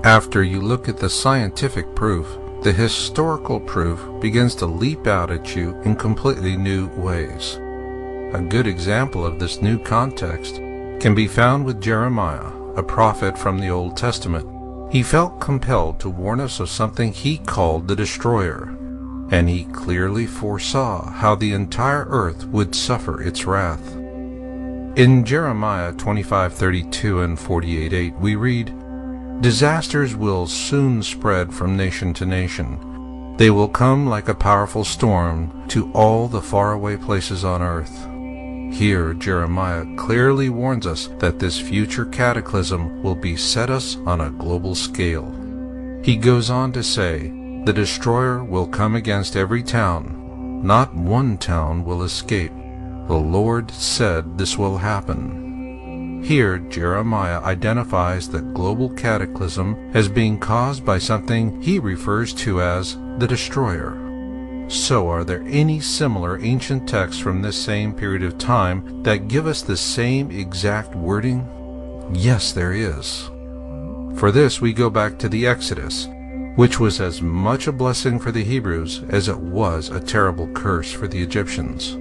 After you look at the scientific proof, the historical proof begins to leap out at you in completely new ways. A good example of this new context can be found with Jeremiah, a prophet from the Old Testament. He felt compelled to warn us of something he called the destroyer, and he clearly foresaw how the entire earth would suffer its wrath. In Jeremiah 25:32 and 48:8 we read, "Disasters will soon spread from nation to nation. They will come like a powerful storm to all the faraway places on earth." Here Jeremiah clearly warns us that this future cataclysm will beset us on a global scale. He goes on to say, "The destroyer will come against every town. Not one town will escape. The Lord said this will happen." Here Jeremiah identifies the global cataclysm as being caused by something he refers to as the destroyer. So are there any similar ancient texts from this same period of time that give us the same exact wording? Yes, there is. For this we go back to the Exodus, which was as much a blessing for the Hebrews as it was a terrible curse for the Egyptians.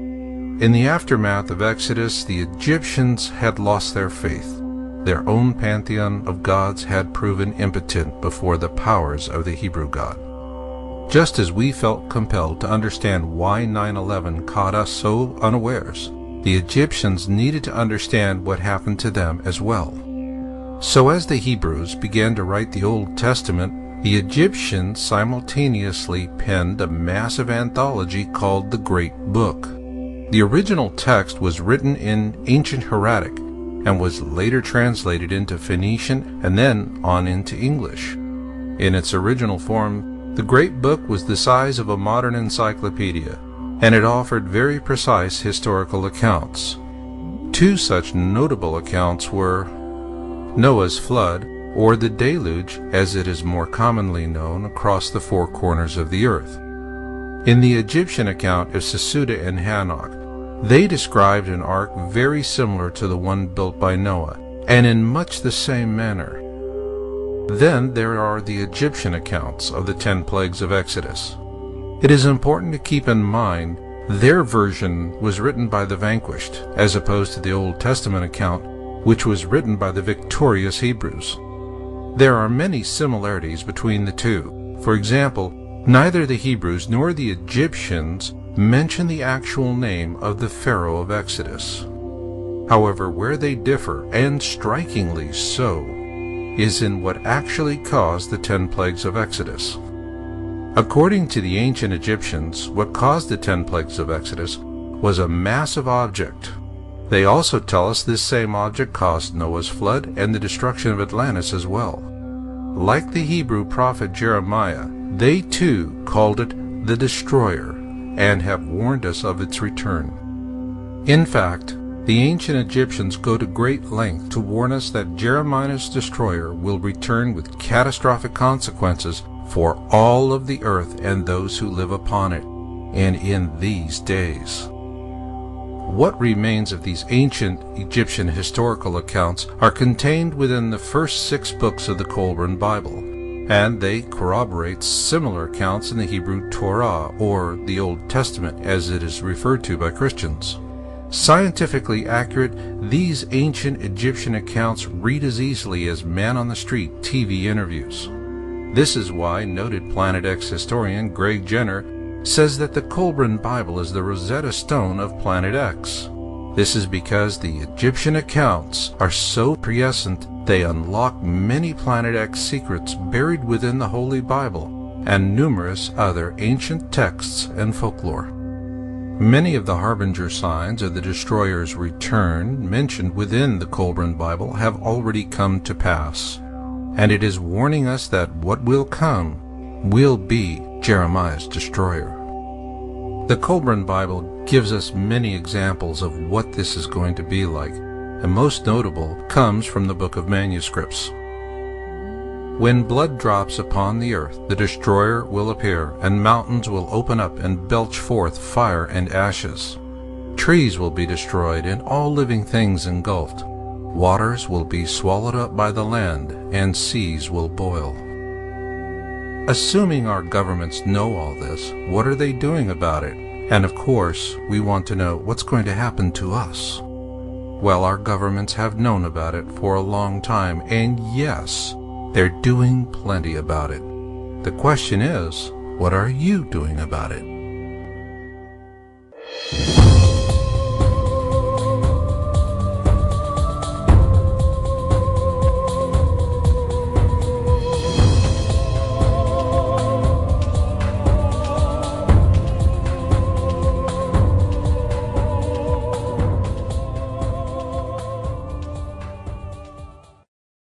In the aftermath of Exodus, the Egyptians had lost their faith. Their own pantheon of gods had proven impotent before the powers of the Hebrew God. Just as we felt compelled to understand why 9/11 caught us so unawares, the Egyptians needed to understand what happened to them as well. So as the Hebrews began to write the Old Testament, the Egyptians simultaneously penned a massive anthology called the Great Book. The original text was written in ancient Hieratic and was later translated into Phoenician and then on into English. In its original form, the Great Book was the size of a modern encyclopedia, and it offered very precise historical accounts. Two such notable accounts were Noah's flood, or the deluge as it is more commonly known across the four corners of the earth. In the Egyptian account of Sesuda and Hanok, they described an ark very similar to the one built by Noah, and in much the same manner. Then there are the Egyptian accounts of the 10 plagues of Exodus. It is important to keep in mind their version was written by the vanquished, as opposed to the Old Testament account, which was written by the victorious Hebrews. There are many similarities between the two. For example, neither the Hebrews nor the Egyptians mention the actual name of the Pharaoh of Exodus. However, where they differ, and strikingly so, is in what actually caused the 10 plagues of Exodus. According to the ancient Egyptians, what caused the 10 plagues of Exodus was a massive object. They also tell us this same object caused Noah's flood and the destruction of Atlantis as well. Like the Hebrew prophet Jeremiah, they too called it the destroyer and have warned us of its return. In fact, the ancient Egyptians go to great length to warn us that Jeremiah's destroyer will return with catastrophic consequences for all of the earth and those who live upon it, and in these days. What remains of these ancient Egyptian historical accounts are contained within the first 6 books of the Qumran Bible, and they corroborate similar accounts in the Hebrew Torah, or the Old Testament as it is referred to by Christians. Scientifically accurate, these ancient Egyptian accounts read as easily as man-on-the-street TV interviews. This is why noted Planet X historian Greg Jenner says that the Qumran Bible is the Rosetta Stone of Planet X. This is because the Egyptian accounts are so prescient they unlock many Planet X secrets buried within the Holy Bible and numerous other ancient texts and folklore. Many of the harbinger signs of the destroyer's return mentioned within the Qumran Bible have already come to pass, and it is warning us that what will come will be Jeremiah's destroyer. The Qumran Bible gives us many examples of what this is going to be like, and most notable comes from the Book of Manuscripts. When blood drops upon the earth, the destroyer will appear, and mountains will open up and belch forth fire and ashes. Trees will be destroyed, and all living things engulfed. Waters will be swallowed up by the land, and seas will boil. Assuming our governments know all this, what are they doing about it? And of course, we want to know what's going to happen to us. Well, our governments have known about it for a long time, and yes, they're doing plenty about it. The question is, what are you doing about it?